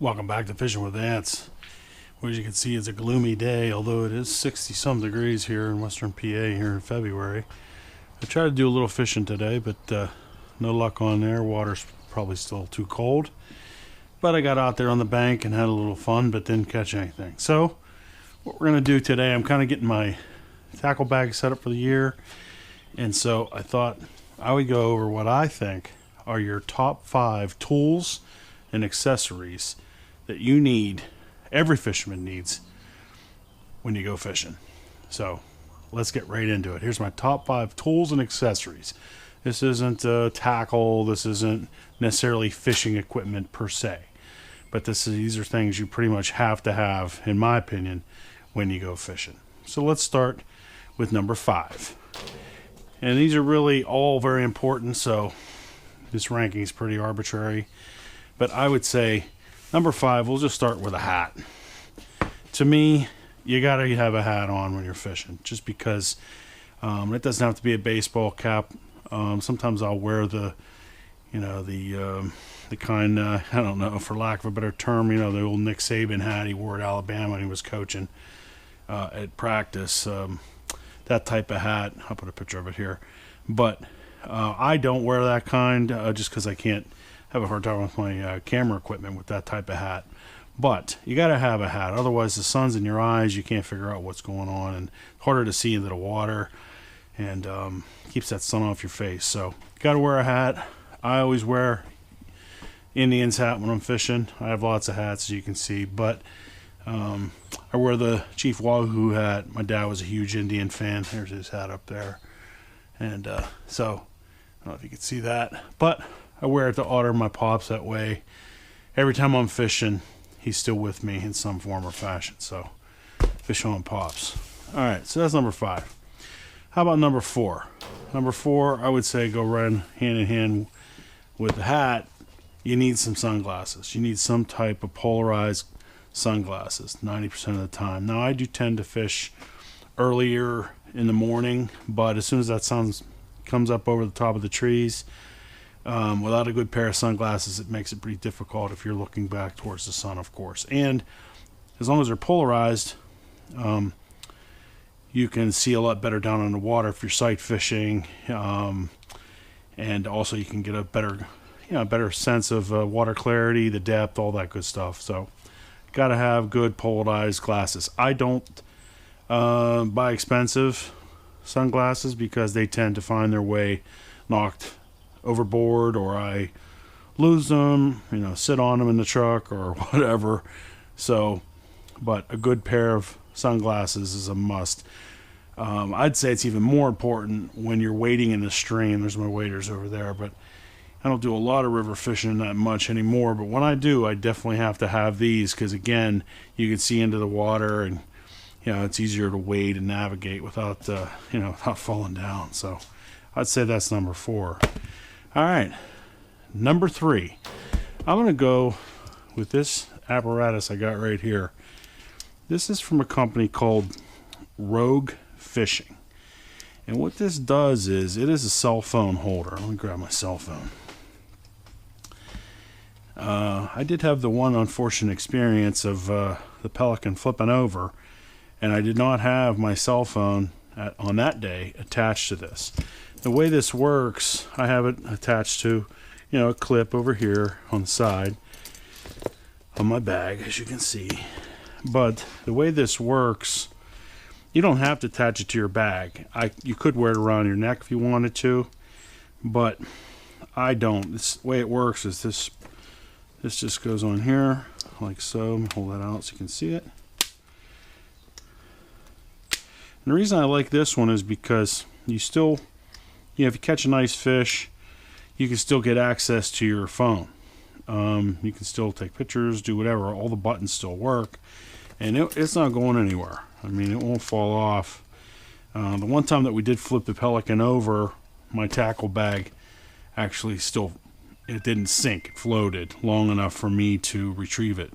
Welcome back to Fishing with Ants. Well, as you can see, it's a gloomy day, although it is 60-some degrees here in western PA here in February. I tried to do a little fishing today, but no luck on there. Water's probably still too cold. But I got out there on the bank and had a little fun, but didn't catch anything. So what we're going to do today, I'm kind of getting my tackle bag set up for the year. And so I thought I would go over what I think are your top 5 tools and accessories that you need, every fisherman needs, when you go fishing. So let's get right into it. Here's my top 5 tools and accessories. This isn't tackle, this isn't necessarily fishing equipment per se, but these are things you pretty much have to have, in my opinion, when you go fishing. So let's start with number 5. And these are really all very important, so this ranking is pretty arbitrary. But I would say number 5, we'll just start with a hat. To me, you got to have a hat on when you're fishing, just because it doesn't have to be a baseball cap. Sometimes I'll wear the kind, I don't know, for lack of a better term, the old Nick Saban hat he wore at Alabama when he was coaching at practice. That type of hat. I'll put a picture of it here. But I don't wear that kind just because I can't have a hard time with my camera equipment with that type of hat. But you got to have a hat, otherwise the sun's in your eyes, you can't figure out what's going on, and it's harder to see into the water, and keeps that sun off your face. So you got to wear a hat. I always wear Indian's hat when I'm fishing. I have lots of hats, as you can see, but I wear the Chief Wahoo hat. My dad was a huge Indian fan. There's his hat up there, and so I don't know if you can see that, but I wear it to honor my pops that way. Every time I'm fishing, he's still with me in some form or fashion. So, fish on pops. All right, so that's number 5. How about number 4? Number 4, I would say go right hand in hand with the hat. You need some sunglasses. You need some type of polarized sunglasses 90% of the time. Now, I do tend to fish earlier in the morning, but as soon as that sun comes up over the top of the trees, without a good pair of sunglasses, it makes it pretty difficult if you're looking back towards the sun, of course. And as long as they're polarized, you can see a lot better down in the water if you're sight fishing, and also you can get a better sense of water clarity, the depth, all that good stuff. So, got to have good polarized glasses. I don't buy expensive sunglasses because they tend to find their way knocked overboard, or I lose them, sit on them in the truck or whatever. So, but a good pair of sunglasses is a must. I'd say it's even more important when you're wading in the stream. There's my waders over there, but I don't do a lot of river fishing that much anymore. But when I do, I definitely have to have these because, again, you can see into the water, and it's easier to wade and navigate without without falling down. So I'd say that's number 4. All right, number 3. I'm going to go with this apparatus I got right here. This is from a company called Rogue Fishing. And what this does is, it is a cell phone holder. Let me grab my cell phone. I did have the one unfortunate experience of the Pelican flipping over, and I did not have my cell phone on that day attached to this. The way this works, I have it attached to, a clip over here on the side of my bag, as you can see. But the way this works, you don't have to attach it to your bag. You could wear it around your neck if you wanted to, but I don't. The way it works is this just goes on here, like so. Let me hold that out so you can see it. And the reason I like this one is because if you catch a nice fish, you can still get access to your phone. You can still take pictures, do whatever. All the buttons still work, and it's not going anywhere. I mean, it won't fall off. The one time that we did flip the Pelican over, my tackle bag actually it didn't sink. It floated long enough for me to retrieve it.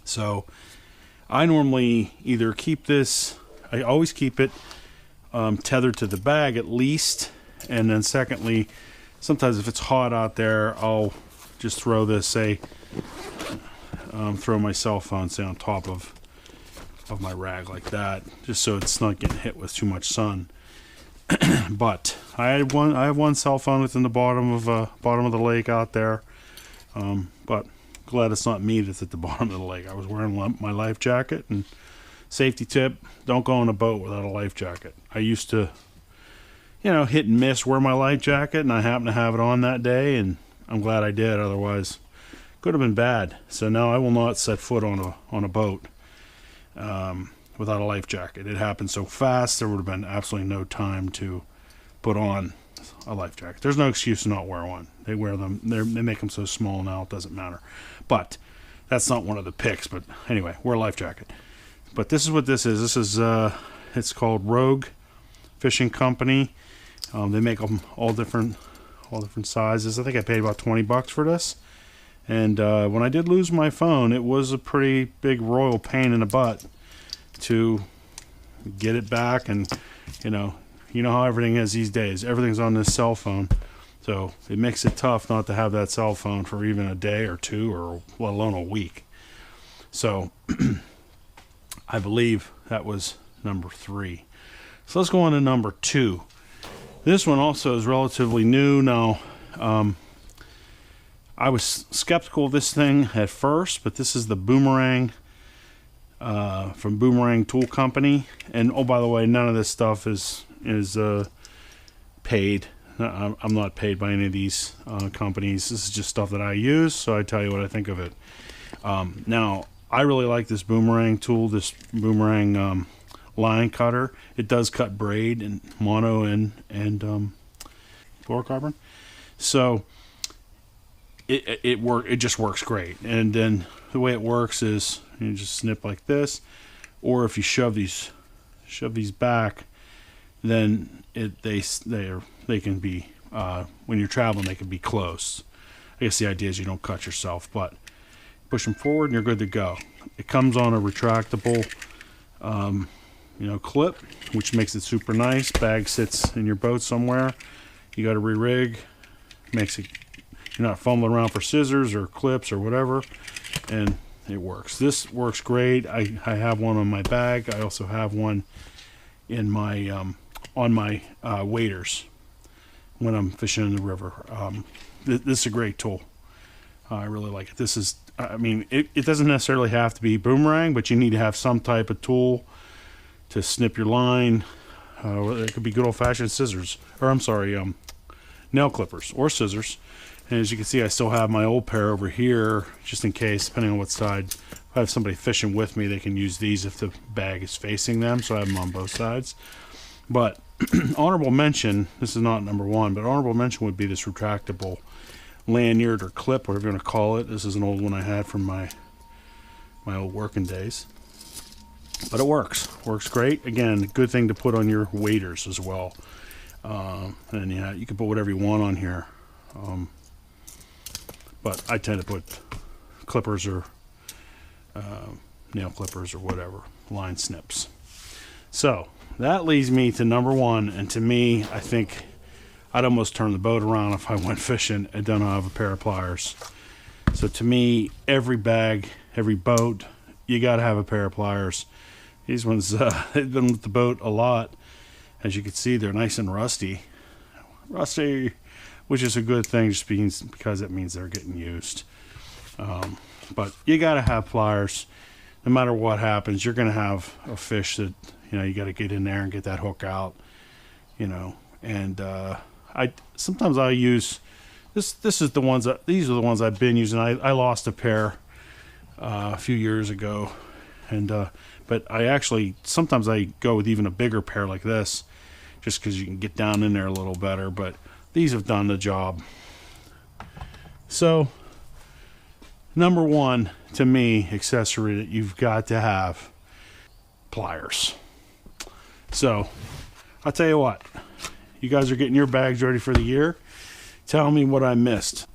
So I normally either I always keep it tethered to the bag at least, and then secondly, sometimes if it's hot out there, I'll just throw this, say, throw my cell phone, say, on top of my rag like that, just so it's not getting hit with too much sun. But I have one cell phone within the bottom of the lake out there. But glad it's not me that's at the bottom of the lake. I was wearing my life jacket, and safety tip: don't go on a boat without a life jacket. I used to, hit and miss wear my life jacket, and I happened to have it on that day, and I'm glad I did. Otherwise, could have been bad. So now I will not set foot on a boat without a life jacket. It happened so fast, there would have been absolutely no time to put on a life jacket. There's no excuse to not wear one. They wear them. They make them so small now, it doesn't matter. But that's not one of the picks. But anyway, wear a life jacket. But this is what this is. This is it's called Rogue Fishing Company. They make them all different sizes. I think I paid about $20 for this. And when I did lose my phone, it was a pretty big royal pain in the butt to get it back. And you know how everything is these days. Everything's on this cell phone, so it makes it tough not to have that cell phone for even a day or two, or let alone a week. So I believe that was number 3. So let's go on to number 2. This one also is relatively new. Now, I was skeptical of this thing at first, but this is the Boomerang from Boomerang Tool Company. And oh, by the way, none of this stuff is paid. I'm not paid by any of these companies. This is just stuff that I use, so I tell you what I think of it. Now, I really like this Boomerang tool, this Boomerang line cutter. It does cut braid and mono and fluorocarbon. So it just works great. And then the way it works is you just snip like this, or if you shove these back, then they can be when you're traveling, they can be close. I guess the idea is you don't cut yourself, but push them forward and you're good to go. It comes on a retractable clip, which makes it super nice. Bag sits in your boat somewhere, you got to re-rig, makes it, you're not fumbling around for scissors or clips or whatever, and it works. This works great. I have one on my bag. I also have one in my on my waders when I'm fishing in the river. This is a great tool. I really like it. This is, it doesn't necessarily have to be Boomerang, but you need to have some type of tool to snip your line. It could be good old-fashioned scissors, or nail clippers or scissors. And as you can see, I still have my old pair over here, just in case, depending on what side. If I have somebody fishing with me, they can use these if the bag is facing them, so I have them on both sides. But honorable mention, this is not number 1, but honorable mention would be this retractable lanyard or clip, whatever you want to call it. This is an old one I had from my old working days. But it works great. Again, good thing to put on your waders as well. And yeah, you can put whatever you want on here. But I tend to put clippers or nail clippers or whatever, line snips. So that leads me to number 1, and to me, I think I'd almost turn the boat around if I went fishing and don't have a pair of pliers. So to me, every bag, every boat, you got to have a pair of pliers. These ones, they've been with the boat a lot. As you can see, they're nice and rusty, which is a good thing, just because it means they're getting used. But you got to have pliers. No matter what happens, you're going to have a fish that, you got to get in there and get that hook out, and sometimes I use these are the ones I've been using. I lost a pair a few years ago, and but sometimes I go with even a bigger pair like this, just because you can get down in there a little better. But these have done the job. So number 1 to me, accessory that you've got to have, pliers. So I'll tell you what, you guys are getting your bags ready for the year. Tell me what I missed.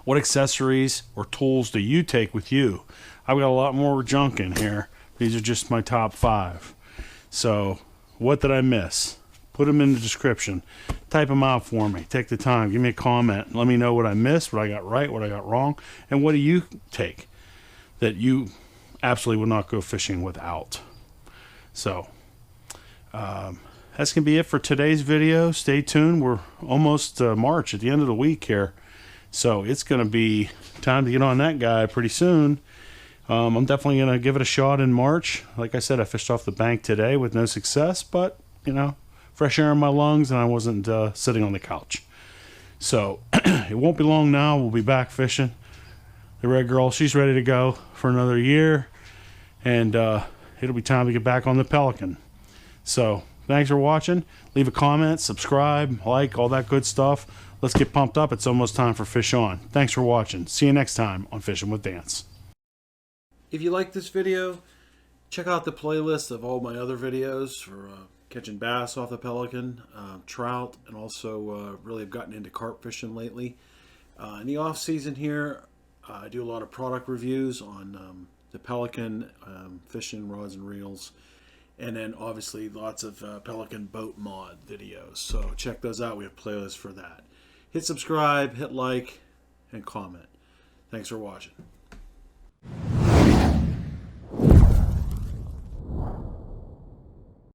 What accessories or tools do you take with you? I've got a lot more junk in here. These are just my top 5. So what did I miss? Put them in the description. Type them out for me. Take the time. Give me a comment. Let me know what I missed, what I got right, what I got wrong, and what do you take? that you absolutely will not go fishing without. So that's going to be it for today's video. Stay tuned. We're almost March, at the end of the week here. So it's going to be time to get on that guy pretty soon. I'm definitely going to give it a shot in March. Like I said, I fished off the bank today with no success, but, you know, fresh air in my lungs, and I wasn't sitting on the couch. So it won't be long now. We'll be back fishing. The red girl, she's ready to go for another year, and it'll be time to get back on the Pelican. So thanks for watching. Leave a comment, subscribe, like, all that good stuff. Let's get pumped up. It's almost time for Fish On. Thanks for watching. See you next time on Fishing with Dance. If you like this video, check out the playlist of all my other videos for catching bass off the Pelican, trout, and also really have gotten into carp fishing lately. In the off season here, I do a lot of product reviews on the Pelican fishing rods and reels, and then obviously lots of Pelican boat mod videos. So check those out. We have playlists for that. Hit subscribe, hit like, and comment. Thanks for watching.